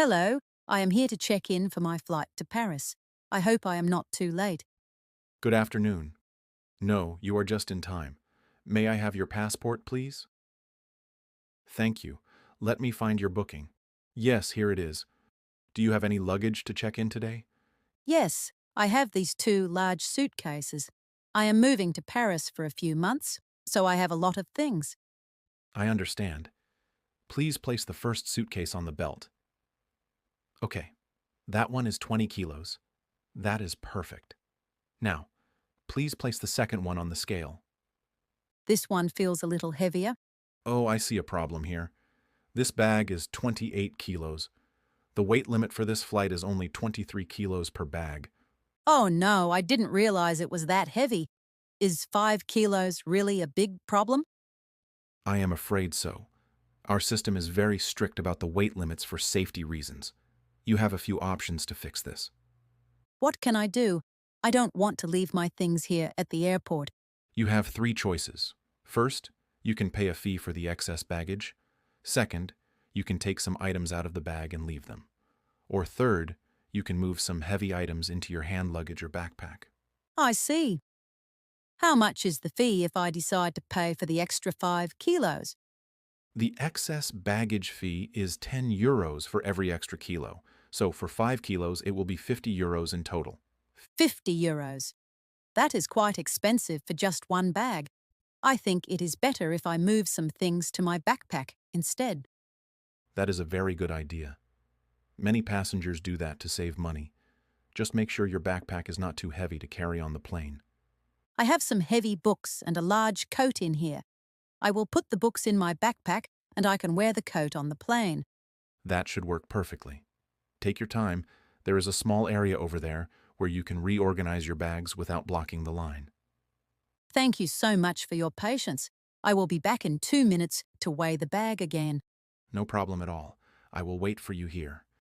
Hello, I am here to check in for my flight to Paris. I hope I am not too late. Good afternoon. No, you are just in time. May I have your passport, please? Thank you. Let me find your booking. Yes, here it is. Do you have any luggage to check in today? Yes, I have these two large suitcases. I am moving to Paris for a few months, so I have a lot of things. I understand. Please place the first suitcase on the belt. Okay, that one is 20 kilos. That is perfect. Now, please place the second one on the scale. This one feels a little heavier. Oh, I see a problem here. This bag is 28 kilos. The weight limit for this flight is only 23 kilos per bag. Oh no, I didn't realize it was that heavy. Is 5 kilos really a big problem? I am afraid so. Our system is very strict about the weight limits for safety reasons. You have a few options to fix this. What can I do? I don't want to leave my things here at the airport. You have three choices. First, you can pay a fee for the excess baggage. Second, you can take some items out of the bag and leave them. Or third, you can move some heavy items into your hand luggage or backpack. I see. How much is the fee if I decide to pay for the extra 5 kilos? The excess baggage fee is 10 euros for every extra kilo. So for 5 kilos, it will be 50 euros in total. 50 euros. That is quite expensive for just one bag. I think it is better if I move some things to my backpack instead. That is a very good idea. Many passengers do that to save money. Just make sure your backpack is not too heavy to carry on the plane. I have some heavy books and a large coat in here. I will put the books in my backpack and I can wear the coat on the plane. That should work perfectly. Take your time. There is a small area over there where you can reorganize your bags without blocking the line. Thank you so much for your patience. I will be back in 2 minutes to weigh the bag again. No problem at all. I will wait for you here.